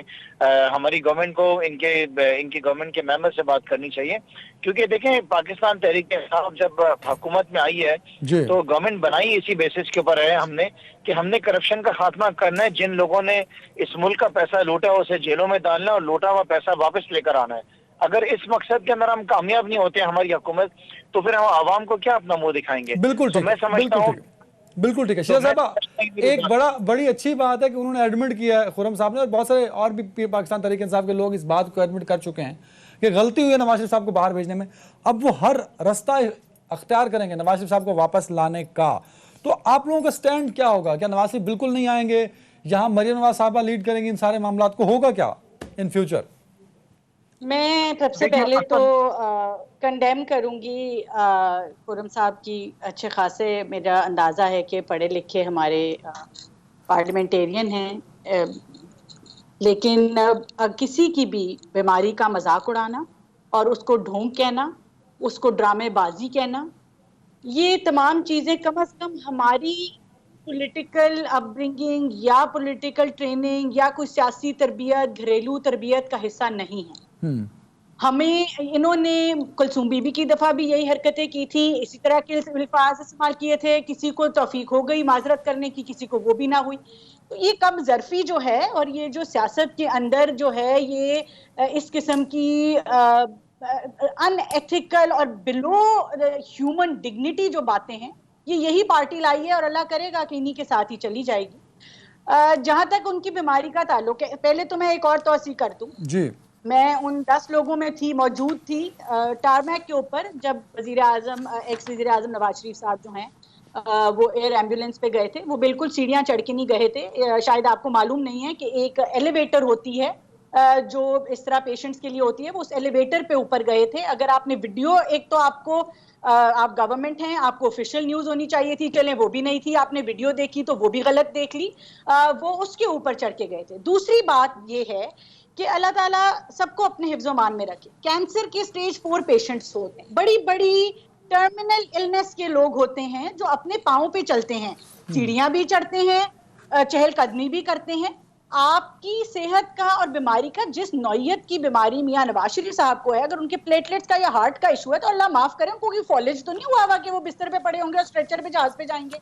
हमारी गवर्नमेंट को इनकी गवर्नमेंट के मेंबर से बात करनी चाहिए। क्योंकि देखें, पाकिस्तान तहरीक इंसाफ जब हुकूमत में आई है तो गवर्नमेंट बनाई इसी बेसिस के ऊपर है हमने कि हमने करप्शन का खात्मा करना है। जिन लोगों ने इस मुल्क का पैसा लूटा है उसे जेलों में डालना है और लूटा हुआ पैसा वापस लेकर आना है। अगर इस मकसद के अंदर हम कामयाब नहीं होते हमारी हुकूमत, तो फिर हम आवाम को क्या अपना मुंह दिखाएंगे? बिल्कुल तो मैं समझता हूँ बिल्कुल ठीक है। शेर साहबा, एक बड़ी अच्छी बात है कि उन्होंने एडमिट किया है खुरम साहब ने, और बहुत सारे और भी पाकिस्तान तहरीक इंसाफ के लोग इस बात को एडमिट कर चुके हैं कि गलती हुई है नवाज शरीफ साहब को बाहर भेजने में। अब वो हर रास्ता अख्तियार करेंगे नवाज शरीफ साहब को वापस लाने का। तो आप लोगों का स्टैंड क्या होगा? क्या नवाज शरीफ बिल्कुल नहीं आएंगे? यहाँ मरियम नवाज साहबा लीड करेंगी इन सारे मामला को? होगा क्या इन फ्यूचर? मैं सबसे पहले तो कंडेम करूंगी खुरम साहब की। अच्छे खासे मेरा अंदाज़ा है कि पढ़े लिखे हमारे पार्लियामेंटेरियन हैं, लेकिन किसी की भी बीमारी का मजाक उड़ाना और उसको ढोंग कहना, उसको ड्रामेबाजी कहना, ये तमाम चीज़ें कम से कम हमारी पॉलिटिकल अपब्रिंगिंग या पॉलिटिकल ट्रेनिंग या कोई सियासी तरबियत, घरेलू तरबियत का हिस्सा नहीं है। हमें इन्होंने कुलसूम बीबी की दफा भी यही हरकतें की थी, इसी तरह के अल्फाज इस्तेमाल किए थे, किसी को तौफीक हो गई माजरत करने की, किसी को वो भी ना हुई। तो ये कम जरफी जो है और ये जो सियासत के अंदर जो है ये इस किस्म की अनएथिकल और बिलो ह्यूमन डिग्निटी जो बातें हैं, ये यही पार्टी लाई है और अल्लाह करेगा कि इन्हीं के साथ ही चली जाएगी। जहां तक उनकी बीमारी का ताल्लुक है, पहले तो मैं एक और तौसी कर दूं, जी मैं उन 10 लोगों में मौजूद थी टारमैक के ऊपर जब वजीर आजम एक्स वजीर आजम नवाज शरीफ साहब जो हैं वो एयर एम्बुलेंस पे गए थे। वो बिल्कुल सीढ़ियां चढ़ के नहीं गए थे। शायद आपको मालूम नहीं है कि एक एलिवेटर होती है जो इस तरह पेशेंट्स के लिए होती है, वो उस एलिवेटर पे ऊपर गए थे। अगर आपने वीडियो, एक तो आपको आप गवर्नमेंट हैं, आपको ऑफिशियल न्यूज होनी चाहिए थी, चलें वो भी नहीं थी, आपने वीडियो देखी तो वो भी गलत देख ली। वो उसके ऊपर चढ़ के गए थे। दूसरी बात ये है कि अल्लाह ताला सबको अपने हिफ्ज़ो मान में रखे। कैंसर के स्टेज 4 पेशेंट्स होते हैं, बड़ी बड़ी टर्मिनल इलनेस के लोग होते हैं जो अपने पाँव पे चलते हैं, सीढ़ियां भी चढ़ते हैं, चहलकदमी भी करते हैं। आपकी सेहत का और बीमारी का, जिस नौयत की बीमारी मियां नवाज शरीफ साहब को है, अगर उनके प्लेटलेट्स का या हार्ट का इशू है तो अल्लाह माफ करें, उनको फॉलेज तो नहीं हुआ हुआ कि वो बिस्तर पे पड़े होंगे और स्ट्रेचर पे जहाज पे जाएंगे।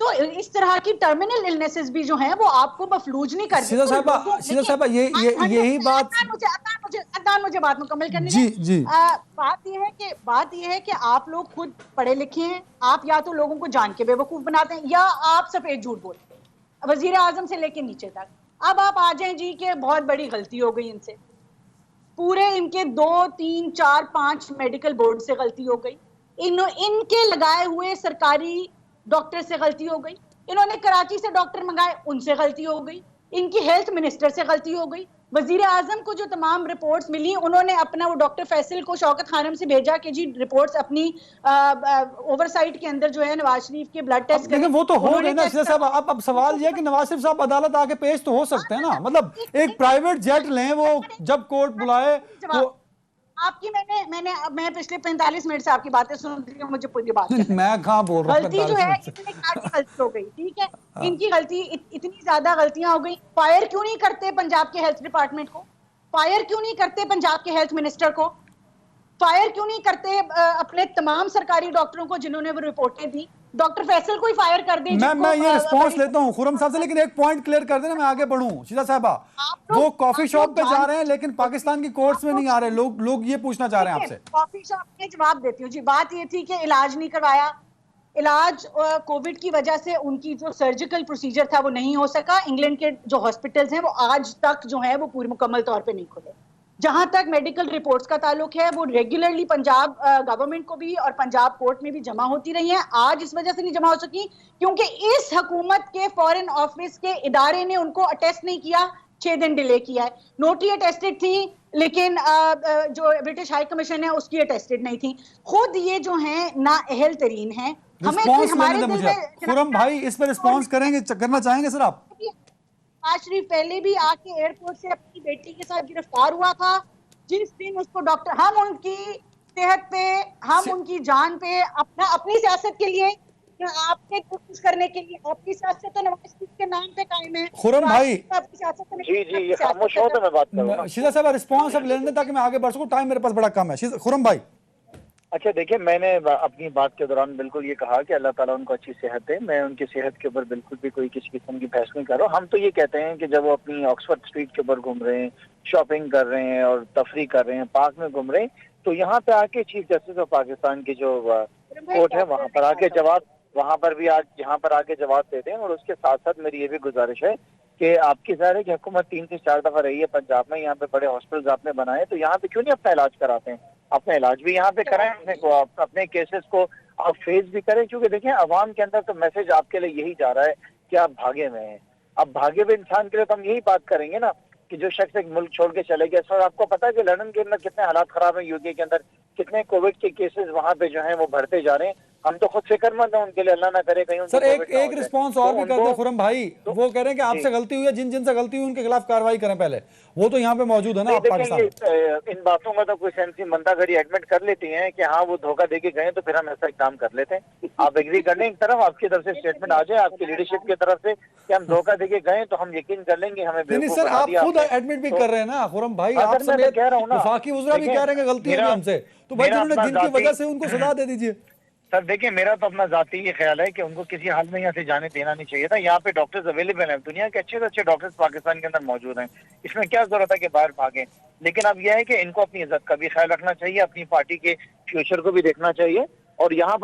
तो इस तरह की टर्मिनल इलनेसेस भी जो हैं वो आपको मफलूज नहीं कर शीला साहबा यही बात। अदनान मुझे बात मुकम्मल करने जी दें। जी बात ये है कि आप लोग खुद पढ़े लिखे हैं, आप या तो लोगों को जान के बेवकूफ बनाते हैं या आप सफेद झूठ बोलते हैं, वजीर आजम से लेके नीचे तक। अब आप आ जाएं जी कि बहुत बड़ी गलती हो गई इनसे, पूरे इनके 2, 3, 4, 5 मेडिकल बोर्ड से गलती हो गई, इनके लगाए हुए सरकारी डॉक्टर से गलती हो गई, इन्होंने कराची से डॉक्टर मंगाए उनसे गलती हो गई, इनकी हेल्थ मिनिस्टर से गलती हो गई। वजीर आजम को जो तमाम रिपोर्ट्स मिली, उन्होंने अपना वो डॉक्टर फैसल को शौकत खानम से भेजा कि जी रिपोर्ट्स अपनी ओवरसाइट के अंदर जो है नवाज शरीफ के ब्लड टेस्ट लेकिन वो तो हो गए ना शीला साहब। अब सवाल ये है कि नवाज शरीफ साहब अदालत आके पेश तो हो सकते हैं ना, मतलब एक प्राइवेट जेट लें, वो जब कोर्ट बुलाए तो। आपकी मैं पिछले 45 मिनट से आपकी बातें सुन रही हूँ, मुझे पूरी बात मैं कहाँ बोल रहा हूँ, गलती जो है इतनी गलती हो गई, ठीक है, इनकी गलती, इतनी ज्यादा गलतियां हो गई। फायर क्यों नहीं करते पंजाब के हेल्थ डिपार्टमेंट को? फायर क्यों नहीं करते पंजाब के हेल्थ मिनिस्टर को? फायर क्यों नहीं करते अपने तमाम सरकारी डॉक्टरों को जिन्होंने वो रिपोर्टें दी? डॉक्टर फैसल को ही फायर कर दे। मैं ये रिस्पांस लेता हूं खुरम साहब से, लेकिन एक पॉइंट क्लियर कर देना, मैं आगे बढ़ूं। शीला साहबा, वो कॉफी शॉप पे जा रहे हैं लेकिन पाकिस्तान की कोर्ट्स में नहीं आ रहे। लोग ये पूछना चाह रहे हैं आपसे। कॉफी शॉप में जवाब देती हूँ जी। बात ये थी कि इलाज नहीं करवाया, इलाज कोविड की वजह से उनकी जो सर्जिकल प्रोसीजर था वो नहीं हो सका। इंग्लैंड के जो हॉस्पिटल्स हैं वो आज तक जो है वो पूरी मुकम्मल तौर पे नहीं खुले। जहां तक मेडिकल रिपोर्ट्स का ताल्लुक है, वो रेगुलरली पंजाब गवर्नमेंट को भी और पंजाब कोर्ट में भी जमा होती रही हैं। आज इस वजह से नहीं जमा हो सकी क्योंकि इस हुकूमत के फॉरेन ऑफिस के इदारे ने उनको अटेस्ट नहीं किया, 6 दिन डिले किया है। नोटरी अटेस्टेड थी लेकिन जो ब्रिटिश हाई कमीशन है उसकी अटेस्टेड नहीं थी। खुद ये जो हैं नाअहल तरीन हैं। हमारे मुझे खुरम भाई इस पर रिस्पॉन्स करेंगे, करना चाहेंगे सर आप? नवाज शरीफ पहले भी आके एयरपोर्ट से अपनी बेटी के साथ गिरफ्तार हुआ था। जिस दिन उसको डॉक्टर, हम उनकी सेहत पे, हम उनकी जान पे, अपनी सियासत के लिए, आपके कोशिश करने के लिए, आपकी सियासत तो नवाज शरीफ के नाम पे कायम है। खुरम भाई जी ये खामोश हो तो मैं बात करूंगा। शीला साहब रिस्पॉन्स अब लेने ताकि मैं आगे बढ़ सकूं, टाइम मेरे पास बड़ा कम है। खुरम भाई, अच्छा देखिए, मैंने अपनी बात के दौरान बिल्कुल ये कहा कि अल्लाह ताला उनको अच्छी सेहत दे। मैं उनकी सेहत के ऊपर बिल्कुल भी कोई किसी किस्म की बहस नहीं कर रहा हूँ। हम तो ये कहते हैं कि जब वो अपनी ऑक्सफोर्ड स्ट्रीट के ऊपर घूम रहे हैं, शॉपिंग कर रहे हैं और तफरी कर रहे हैं, पार्क में घूम रहे हैं, तो यहाँ पे आके चीफ जस्टिस ऑफ पाकिस्तान की जो कोर्ट है वहाँ पर आके जवाब, वहाँ पर भी आज यहाँ पर आके जवाब देते हैं। और उसके साथ साथ मेरी ये भी गुजारिश है कि आपकी ज़ाहिर है कि हुकूमत 3 से 4 दफा रही है पंजाब में, यहाँ पे बड़े हॉस्पिटल्स आपने बनाए, तो यहाँ पे क्यों नहीं अपना इलाज कराते हैं? अपना इलाज भी यहाँ पे कराएं, अपने केसेस को आप फेस भी करें। क्योंकि देखें, अवाम के अंदर तो मैसेज आपके लिए यही जा रहा है कि आप भागे हुए हैं। अब भागे हुए इंसान के लिए तो हम यही बात करेंगे ना कि जो शख्स एक मुल्क छोड़ के चले गए। इस वक्त आपको पता है कि लंदन के अंदर कितने हालात खराब है, यूके के अंदर कितने कोविड के केसेस वहाँ पे जो है वो बढ़ते जा रहे हैं। हम तो खुद फिक्रमंद हैं उनके लिए, अल्लाह ना करे कहीं सर एक रिस्पांस और भी करते हैं खुरम भाई, वो कह रहे हैं कि आपसे जी। गलती हुई है, जिन जिन से गलती हुई उनके खिलाफ कार्रवाई करें पहले, वो तो यहाँ पे मौजूद है ना नहीं, आप पाकिस्तान में। देखिए इन बातों में तो कोई सेंसी बंदा अगर ये एडमिट कर लेती हैं कि हाँ वो धोखा देके गए, तो फिर हम ऐसा काम कर लेते हैं। आप एग्री कर लें, एक तरफ आपकी तरफ से स्टेटमेंट आ जाए आपकी लीडरशिप की तरफ से कि हम धोखा देके गए, तो हम यकीन कर लेंगे हमें नहीं बेवकूफ सर, बना आप दिया खुद आपने। एडमिट भी तो कर रहे हैं ना खुरम भाई, हाँ, आप सर, मैं तो समेत कह रहा हूँ ना। वफाकी वज़रा भी देखिए, कह रहे हैं कि गलती होगी मेरा- हमसे, तो भाई मेरा जिन्होंने अपना जिनकी वजह जाती- से उनको सजा दे दीजिए। सर देखिए, मेरा तो अपना जाती ये ख्याल है कि उनको किसी हाल में यहाँ से जाने देना नहीं चाहिए था। यहाँ पे डॉक्टर्स अवेलेबल हैं, दुनिया के अच्छे से अच्छे डॉक्टर्स पाकिस्तान के अंदर मौजूद हैं, इसमें क्या जरूरत है कि बाहर भागें। लेकिन अब यह है कि इनको अपनी इज्जत का भी ख्याल रखना चाहिए, अपनी पार्टी के फ्यूचर को भी देखना चाहिए, और यहाँ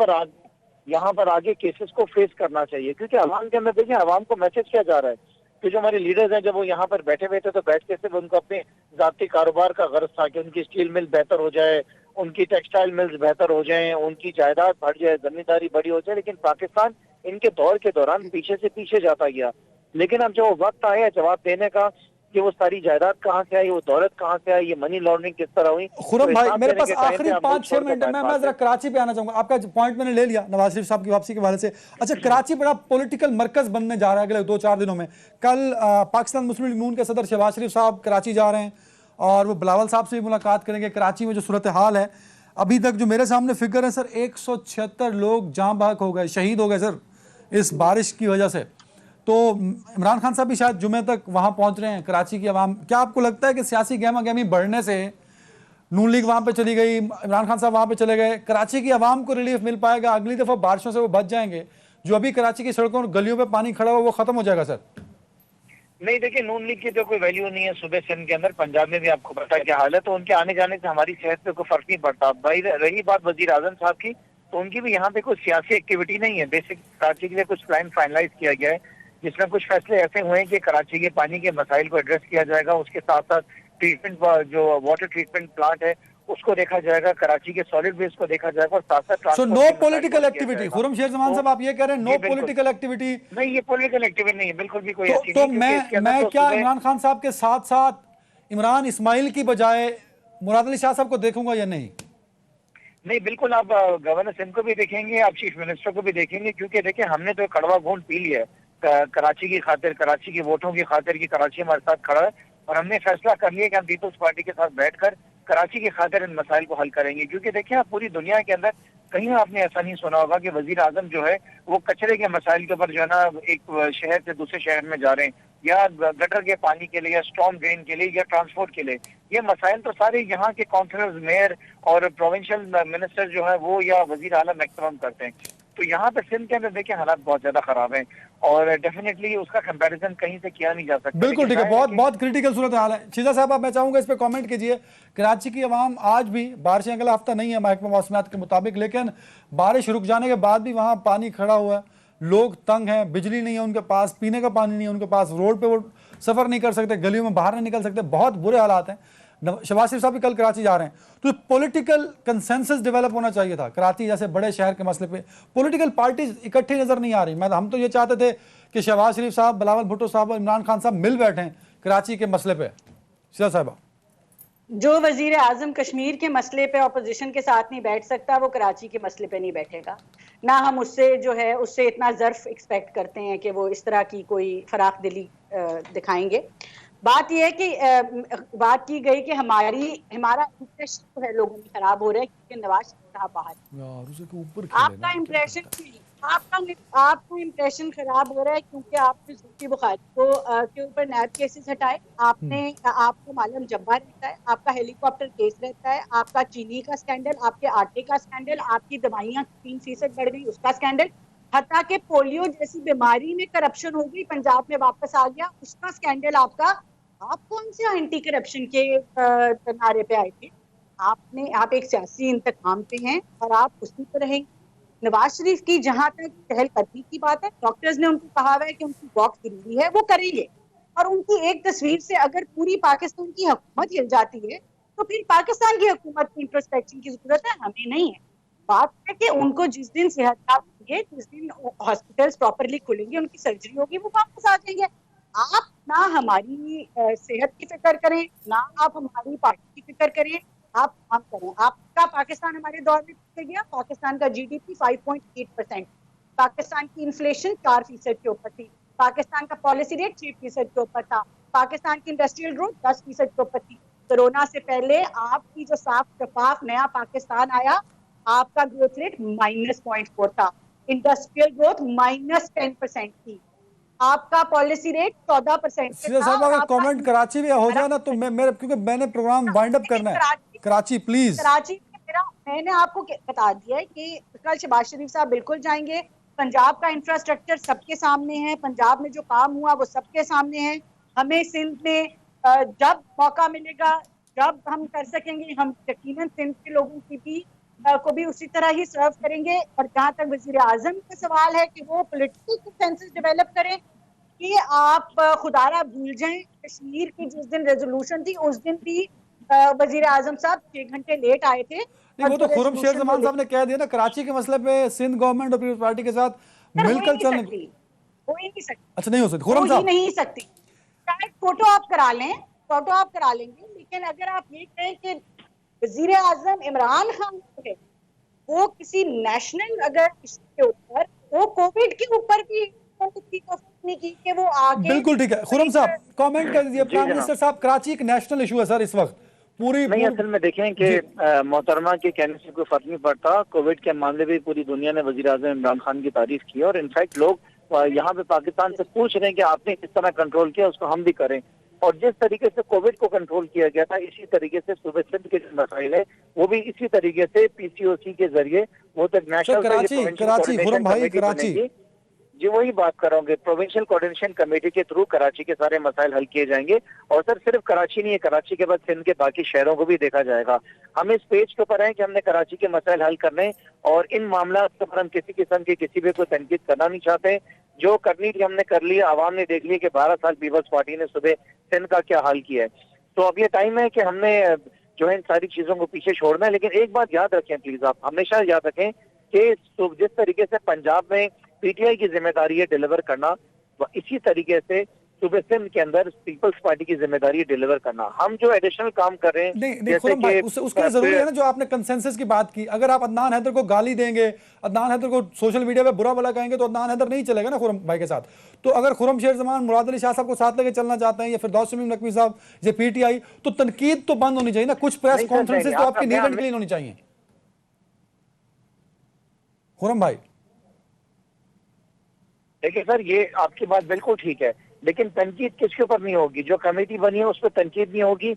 पर आगे केसेस को फेस करना चाहिए। क्योंकि अवाम के अंदर देखिए, अवाम को मैसेज क्या जा रहा है कि जो हमारे लीडर्स हैं, जब वो यहाँ पर बैठे हुए थे तो बैठ के सिर्फ उनको अपने जाती कारोबार का गर्ज था कि उनकी स्टील मिल बेहतर हो जाए, उनकी टेक्सटाइल मिल्स बेहतर हो जाएं, उनकी जायदाद बढ़ जाए, जमींदारी बड़ी हो जाए। लेकिन पाकिस्तान इनके दौर के दौरान पीछे से पीछे जाता गया। लेकिन अब जो वक्त आया जवाब देने का कि वो सारी जायदाद कहाँ से आई, वो दौलत कहाँ से आई, ये मनी लॉन्ड्रिंग किस तरह हुई। खुरम तो भाई हिसाब मेरे देने पास के टाइम आखिरी पे हम 5-6 मिनट है, मैं जरा कराची पे आना चाहूंगा। आपका पॉइंट मैंने ले लिया नवाज शरीफ साहब की वापसी के हवाले से। अच्छा, कराची बड़ा पॉलिटिकल मरकज बनने जा रहा है अगले 2-4 दिनों में। कल पाकिस्तान मुस्लिम लीग नून के सदर शहबाज शरीफ साहब कराची जा रहे हैं और वो बिलावल साहब से भी मुलाकात करेंगे। कराची में जो सूरत हाल है अभी तक, जो मेरे सामने फिगर है सर, 176 लोग जाँ बहक हो गए, शहीद हो गए सर इस बारिश की वजह से। तो इमरान खान साहब भी शायद जुमे तक वहां पहुंच रहे हैं। कराची की आवाम, क्या आपको लगता है कि सियासी गहमा गहमी बढ़ने से नून लीग वहां पे चली गई, इमरान खान साहब वहां पे चले गए, कराची की आवाम को रिलीफ मिल पाएगा? अगली दफा बारिशों से वो बच जाएंगे, जो अभी कराची की सड़कों और गलियों पे पानी खड़ा हुआ वो खत्म हो जाएगा सर? नहीं, देखिए नून लीग की तो कोई वैल्यू नहीं है सूबे सिंध के अंदर, पंजाब में भी आपको पता है क्या हाल है। तो उनके आने जाने से हमारी सेहत पे कोई फर्क नहीं पड़ता। भाई रही बात वजीर आजम साहब की, तो उनकी भी यहाँ पे कोई सियासी एक्टिविटी नहीं है। बेसिक कराची के लिए कुछ प्लान फाइनलाइज किया गया है, जिसमें कुछ फैसले ऐसे हुए हैं कि कराची के पानी के मसाइल को एड्रेस किया जाएगा। उसके साथ साथ ट्रीटमेंट, जो वाटर ट्रीटमेंट प्लांट है उसको देखा जाएगा, कराची के सॉलिड वेस्ट को देखा जाएगा, और साथ साथ so no political activity. Khurram Sher Zaman साहब, आप ये कह रहे हैं नो पॉलिटिकल एक्टिविटी? नहीं, ये पॉलिटिकल एक्टिविटी नहीं है, बिल्कुल भी कोई ऐसी तो नहीं। मैं क्या इमरान खान साहब के साथ साथ इमरान इस्माइल की बजाय मुराद अली शाह साहब को देखूंगा या नहीं? नहीं, बिल्कुल आप गवर्नर सिंध को भी देखेंगे, आप चीफ मिनिस्टर को भी देखेंगे, क्योंकि देखिए हमने तो कड़वा घूंट पी लिया है कराची की खातिर, कराची के वोटों की खातिर कि कराची हमारे साथ खड़ा है, और हमने फैसला कर लिया कि हम पीपल्स पार्टी के साथ बैठकर कराची की खातिर इन मसाइल को हल करेंगे। क्योंकि देखिए आप पूरी दुनिया के अंदर कहीं आपने ऐसा नहीं सुना होगा कि वजीर आजम जो है वो कचरे के मसाइल के ऊपर जो है ना एक शहर से दूसरे शहर में जा रहे हैं, या गटर के पानी के लिए, या स्टॉर्म ड्रेन के लिए, या ट्रांसपोर्ट के लिए। ये मसाइल तो सारे यहाँ के काउंसिलर्स, मेयर और प्रोविंशियल मिनिस्टर जो है वो या वजीर आला मैक्सिमम करते हैं। तो यहाँ पे सिंध के अंदर देखिए हालात बहुत ज्यादा खराब हैं, और डेफिनेटली उसका कंपैरिजन कहीं से किया नहीं जा सकता। बिल्कुल ठीक है, बहुत क्रिटिकल सूरत हाल है। शीजा साहब, आप मैं चाहूंगा इस पे कमेंट कीजिए। कराची की आवाम आज भी, बारिशें अगला हफ्ता नहीं है महकमा मौसमियात के मुताबिक, लेकिन बारिश रुक जाने के बाद भी वहाँ पानी खड़ा हुआ है, लोग तंग हैं, बिजली नहीं है उनके पास, पीने का पानी नहीं है उनके पास, रोड पे वो सफर नहीं कर सकते, गलियों में बाहर नहीं निकल सकते, बहुत बुरे हालात हैं। शहबाज शरीफ साहब भी कल कराची जा रहे हैं, तो पॉलिटिकल कंसेंसस डेवलप होना चाहिए था। कराची जैसे बड़े शहर के मसले पे पॉलिटिकल पार्टीज इकट्ठी नजर नहीं आ रही। हम तो ये चाहते थे कि शहबाज शरीफ साहब, बिलावल भुट्टो साहब और इमरान खान साहब मिल बैठे कराची के मसले पे। शीजा साहबा, जो वजीर आजम कश्मीर के मसले पे अपोजिशन के साथ नहीं बैठ सकता, वो कराची के मसले पे नहीं बैठेगा। ना हम उससे जो है उससे इतना ज़र्फ एक्सपेक्ट करते हैं कि वो इस तरह की कोई फराख दिली दिखाएंगे। बात यह है कि बात की गई कि हमारा इंप्रेशन जो है लोगों में खराब हो रहा है क्योंकि नवाज शरीफ साहब बाहर। आपका इंप्रेशन खराब हो रहा है क्योंकि आपने जुल्फी बुखारी को के ऊपर नैब केसेस हटाए, आपको मालूम जब्बार रहता है, आपका हेलीकॉप्टर केस रहता है, आपका चीनी का स्कैंडल, आपके आटे का स्कैंडल, आपकी दवाइयाँ 3% बढ़ गई उसका स्कैंडल, हत्ता के पोलियो जैसी बीमारी में करप्शन हो गई, पंजाब में वापस आ गया उसका स्कैंडल आपका। आप कौन से एंटी करप्शन के नारे पे आए थे? आप एक सियासी इंतकाम पे हैं और आप उसी पर रहेंगे। नवाज शरीफ की जहां तक चहलकदमी की बात है, डॉक्टर्स ने उनको कहा है कि उनकी वॉक जरूरी है, वो करेंगे। और उनकी एक तस्वीर से अगर पूरी पाकिस्तान की हुकूमत हिल जाती है तो फिर पाकिस्तान की हुकूमत को इंट्रोस्पेक्शन की जरूरत है, हमें नहीं है। बात है कि उनको जिस दिन सेहत होगी, जिस दिन हॉस्पिटल्स प्रॉपरली खुलेंगे, उनकी सर्जरी होगी, वो वापस आ जाएंगे। आप ना हमारी सेहत की फिक्र करें, ना आप हमारी पार्टी की फिक्र करें, आप काम करें। आपका पाकिस्तान हमारे दौर में पीछे गया, पाकिस्तान का जीडीपी 5.8%, पाकिस्तान की इन्फ्लेशन 4% के ऊपर थी, पाकिस्तान का पॉलिसी रेट 6% के ऊपर था, पाकिस्तान की इंडस्ट्रियल ग्रोथ 10% के ऊपर थी। कोरोना से पहले आपकी जो साफ शफाफ नया पाकिस्तान आया, आपका ग्रोथ रेट -0.4 था, इंडस्ट्रियल ग्रोथ -10% थी, आपका पॉलिसी रेट 14% पे सीधा था, साहब और अगर आपका कमेंट कराची में हो जाए ना तो मैं मेरे क्योंकि मैंने प्रोग्राम वाइंड अप करना है। कराची प्लीज। कराची में मेरा, मैंने आपको बता दिया है कि कल शहबाज शरीफ साहब बिल्कुल जाएंगे। पंजाब का इंफ्रास्ट्रक्चर सबके सामने है, पंजाब में जो काम हुआ वो सबके सामने है। हमें सिंध में जब मौका मिलेगा, जब हम कर सकेंगे, हम यकीनन सिंध के लोगों की भी को भी उसी तरह ही सर्व करेंगे। और जहां तक वजीर आजम का सवाल है कि वो पॉलिटिकल कंसेंसस डेवलप करें, कि आप खुदारा भूल जाएं, कश्मीर की जिस दिन रेजोल्यूशन थी उस दिन भी वजीर आजम साहब 6 घंटे लेट आए थे। नहीं, वो तो खुर्रम शेर जमान साहब ने कह दिया ना, कराची के मसले पे सिंध गवर्नमेंट और पीपल्स पार्टी के साथ मिलकर चलने। हो ही नहीं सकती, अच्छा नहीं हो सकती हो खुर्रम ही साहब। नहीं सकती। शायद फोटो आप करा लें, फोटो आप करा लेंगे, लेकिन अगर आप ये कहें कि वजीर आजम इमरान खान है वो किसी नेशनल अगर इसके ऊपर, वो कोविड के ऊपर भी नहीं की कि वो आके, बिल्कुल ठीक है खुर्रम साहब कमेंट कर दीजिए। जी प्राइम जनाब। मिनिस्टर साहब, कराची एक नेशनल इशू है सर इस वक्त पूरी नहीं, असल में देखें कि मोहतरमा के कहने से कोई फर्क नहीं पड़ता। कोविड के मामले में पूरी दुनिया ने वजीर आजम इमरान खान की तारीफ की और इनफैक्ट लोग यहाँ पे पाकिस्तान से पूछ रहे हैं कि आपने किस तरह कंट्रोल किया, उसको हम भी करें। और जिस तरीके से कोविड को कंट्रोल किया गया था, इसी तरीके से सूबे सिंध के जो मसाइल है वो भी इसी तरीके से पीसीओसी के जरिए वो तक सर कराची खुर्रम भाई कराची। जी वही बात कर रहा हूँ, प्रोविंशियल कोऑर्डिनेशन कमेटी के थ्रू कराची के सारे मसाइल हल किए जाएंगे। और सर सिर्फ कराची नहीं है, कराची के बाद सिंध के बाकी शहरों को भी देखा जाएगा। हम इस पेज के ऊपर हैं कि हमने कराची के मसाइल हल करने, और इन मामला के ऊपर हम किसी किस्म की किसी भी कोई तनकीद करना नहीं चाहते। जो करनी थी हमने कर लिया, आवाम ने देख लिया कि 12 साल पीपल्स पार्टी ने सुबह सिंध का क्या हाल किया है। तो अब ये टाइम है कि हमने जो है इन सारी चीजों को पीछे छोड़ना है। लेकिन एक बात याद रखें प्लीज, आप हमेशा याद रखें कि जिस तरीके से पंजाब में पीटीआई की जिम्मेदारी है डिलीवर करना, इसी तरीके से सूबे सिंध के अंदर पीपल्स पार्टी की जिम्मेदारी है डिलीवर करना। हम जो एडिशनल काम कर रहे हैं, नहीं खुर्रम भाई उसके लिए जरूरी है ना जो आपने कंसेंसस की बात की। अगर आप अदनान हैदर को गाली देंगे, अदनान हैदर को सोशल मीडिया पे बुरा भला कहेंगे तो अदनान हैदर नहीं चलेगा ना खुर्रम भाई के साथ। तो अगर खुर्रम शेर जमान मुराद अली शाह साहब को साथ लेके चलना चाहते हैं या फिर फिरदौस शमीम नकवी साहब ये पीटीआई, तो तनकीद तो बंद होनी चाहिए ना, कुछ प्रेस कॉन्फ्रेंसेस तो आपकी नीट एंड क्लीन होनी चाहिए खुर्रम भाई। देखिए सर, ये आपकी बात बिल्कुल ठीक है, लेकिन तनकीद किसके ऊपर नहीं होगी? जो कमेटी बनी है उस पर तनकीद नहीं होगी।